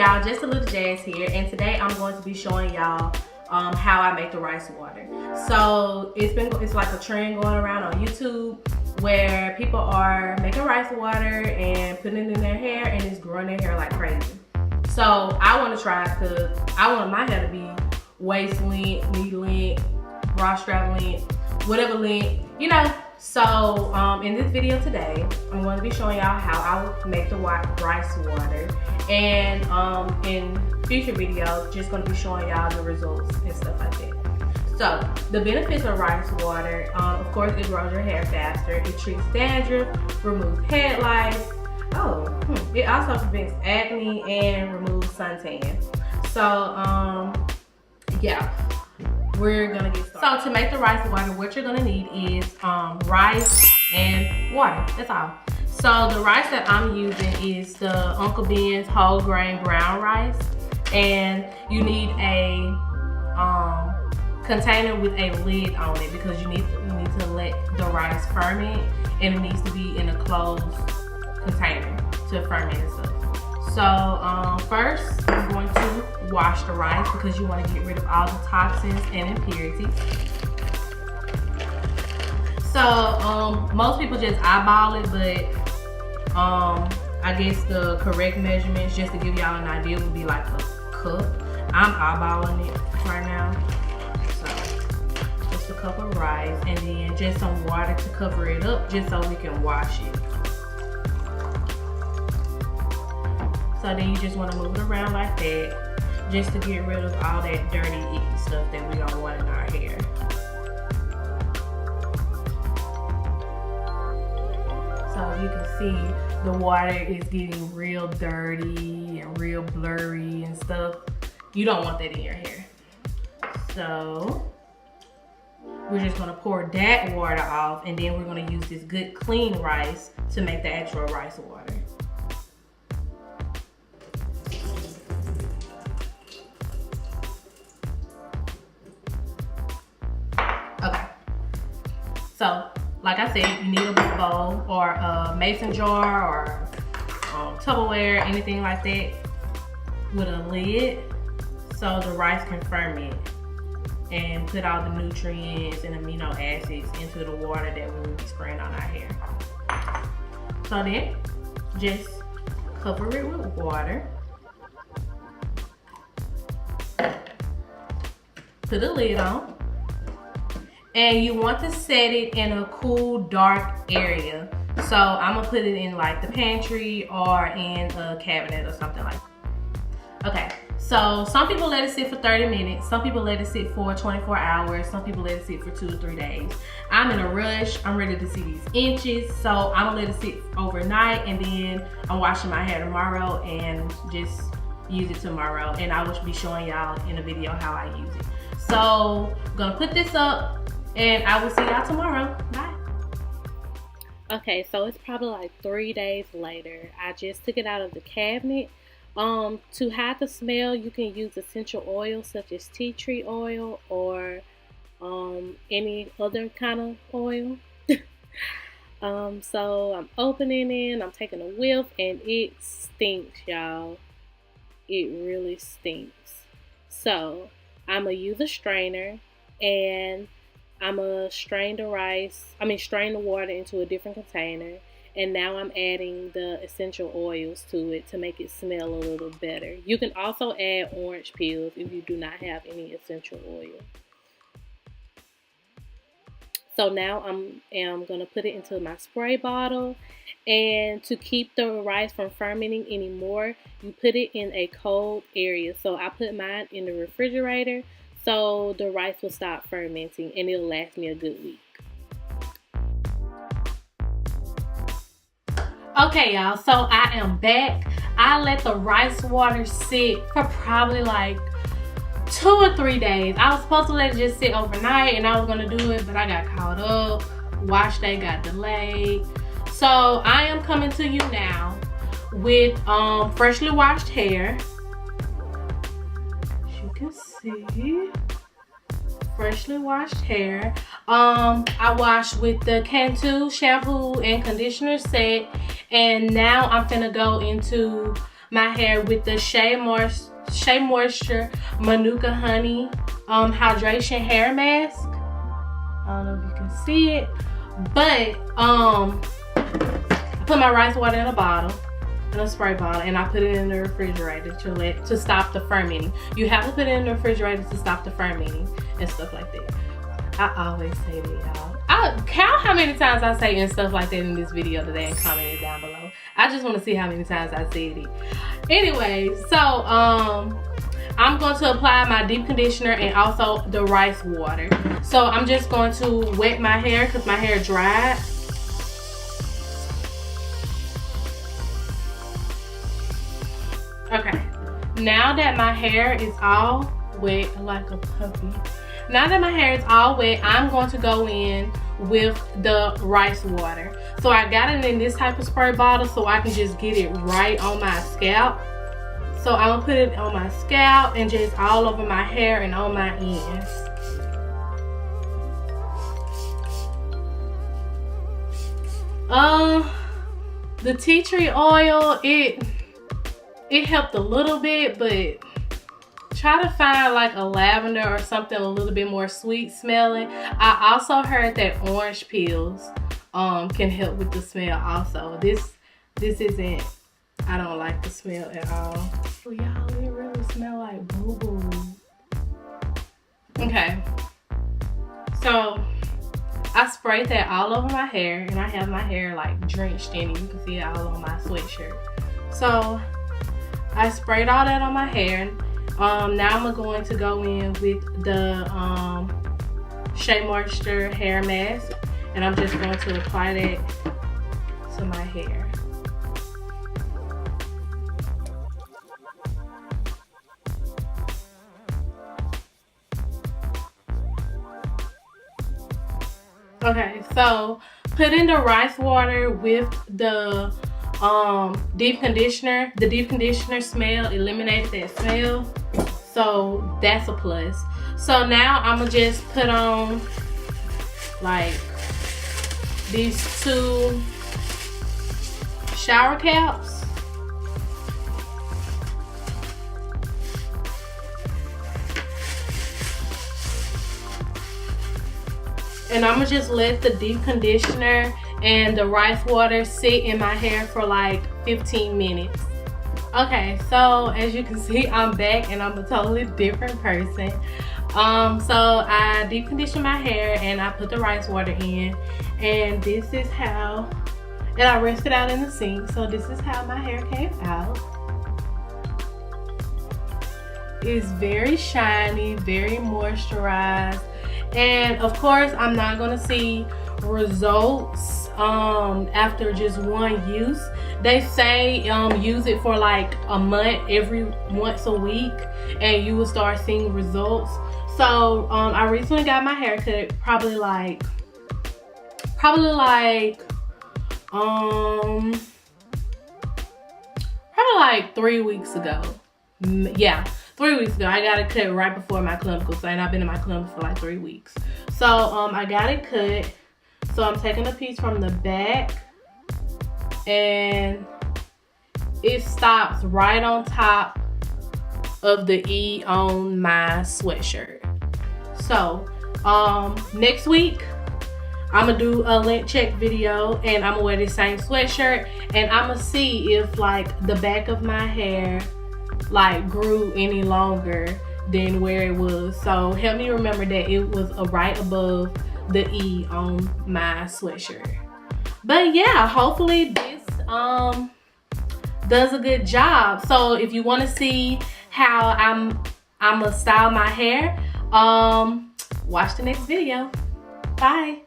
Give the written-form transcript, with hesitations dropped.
y'all, just a little Jazz here, and today I'm going to be showing y'all how I make the rice water. So it's like a trend going around on YouTube where people are making rice water and putting it in their hair, and it's growing their hair like crazy. So I want to try, because I want my hair to be waist length, knee length, bra strap length, whatever length, you know. So in this video today, I'm going to be showing y'all how I make the rice water, and in future videos, just going to be showing y'all the results and stuff like that. So the benefits of rice water, of course, it grows your hair faster, it treats dandruff, removes head lice. It also prevents acne and removes suntan. So yeah, we're gonna get started. So to make the rice water, what you're gonna need is rice and water. That's all. So the rice that I'm using is the Uncle Ben's whole grain brown rice, and you need a container with a lid on it, because you need to let the rice ferment, and it needs to be in a closed container to ferment and stuff. So first, I'm going to wash the rice, because you want to get rid of all the toxins and impurities. So most people just eyeball it, but I guess the correct measurements, just to give y'all an idea, would be like a cup. I'm eyeballing it right now. So just a cup of rice, and then just some water to cover it up, just so we can wash it. So then you just want to move it around like that, just to get rid of all that dirty, icky stuff that we don't want in our hair. So you can see the water is getting real dirty and real blurry and stuff. You don't want that in your hair. So we're just going to pour that water off, and then we're going to use this good clean rice to make the actual rice water. Okay, so like I said, you need a bowl or a mason jar or Tupperware, anything like that, with a lid, so the rice can ferment and put all the nutrients and amino acids into the water that we will be spraying on our hair. So then, just cover it with water. Put a lid on. And you want to set it in a cool, dark area. So I'm gonna put it in like the pantry or in a cabinet or something like that. Okay, so some people let it sit for 30 minutes. Some people let it sit for 24 hours. Some people let it sit for 2 or 3 days. I'm in a rush. I'm ready to see these inches. So I'm gonna let it sit overnight, and then I'm washing my hair tomorrow and just use it tomorrow. And I will be showing y'all in a video how I use it. So I'm gonna put this up, and I will see y'all tomorrow. Bye. Okay, so it's probably like 3 days later. I just took it out of the cabinet. To hide the smell, you can use essential oils such as tea tree oil or any other kind of oil. So I'm opening it, I'm taking a whiff, and it stinks, y'all. It really stinks. So I'm gonna use a strainer, and I'm gonna strain the water into a different container, and now I'm adding the essential oils to it to make it smell a little better. You can also add orange peels if you do not have any essential oil. So now I'm gonna put it into my spray bottle, and to keep the rice from fermenting anymore, you put it in a cold area. So I put mine in the refrigerator, so the rice will stop fermenting, and it'll last me a good week. Okay, y'all, so I am back. I let the rice water sit for probably like 2 or 3 days. I was supposed to let it just sit overnight, and I was gonna do it, but I got caught up. Wash day got delayed. So I am coming to you now with freshly washed hair. As you can see, freshly washed hair. I washed with the Cantu shampoo and conditioner set, and now I'm finna go into my hair with the Shea Moisture Manuka Honey hydration hair mask. I don't know if you can see it, but I put my rice water in a bottle, in a spray bottle, and I put it in the refrigerator to stop the fermenting. You have to put it in the refrigerator to stop the fermenting and stuff like that. I always say that, y'all. I'll count how many times I say and stuff like that in this video today and comment it down below. I just want to see how many times I said it. Anyway, so I'm going to apply my deep conditioner and also the rice water. So I'm just going to wet my hair because my hair dried. Okay, now that my hair is all wet like a puppy, now that my hair is all wet, I'm going to go in with the rice water. So I got it in this type of spray bottle so I can just get it right on my scalp. So I'm gonna put it on my scalp and just all over my hair and on my ends. The tea tree oil, it helped a little bit, but try to find like a lavender or something a little bit more sweet smelling. I also heard that orange peels can help with the smell also. This isn't, I don't like the smell at all. Oh, y'all, it really smell like boo-boo. Okay, so I sprayed that all over my hair, and I have my hair like drenched in it. You can see it all on my sweatshirt. So I sprayed all that on my hair. Now I'm going to go in with the Shea Moisture hair mask, and I'm just going to apply that to my hair. Okay, so put in the rice water with the deep conditioner. The deep conditioner smell eliminated that smell, so that's a plus. So now I'm gonna just put on like these 2 shower caps. And I'm gonna just let the deep conditioner and the rice water sit in my hair for like 15 minutes. Okay, so as you can see, I'm back and I'm a totally different person. So I deep conditioned my hair and I put the rice water in, and this is how, and I rinsed it out in the sink. So this is how my hair came out. It's very shiny, very moisturized. And of course, I'm not gonna see results after just one use. They say use it for like a month, once a week, and you will start seeing results. So I recently got my hair cut probably like 3 weeks ago. Yeah, 3 weeks ago. I got it cut right before my clinical, and I've been in my clinical for like 3 weeks. So I got it cut. So I'm taking a piece from the back, and it stops right on top of the E on my sweatshirt. So next week I'm gonna do a lint check video, and I'm gonna wear the same sweatshirt, and I'm gonna see if like the back of my hair like grew any longer than where it was. So help me remember that it was right above the E on my sweatshirt. But yeah, hopefully this does a good job. So if you want to see how I'm gonna style my hair, watch the next video. Bye.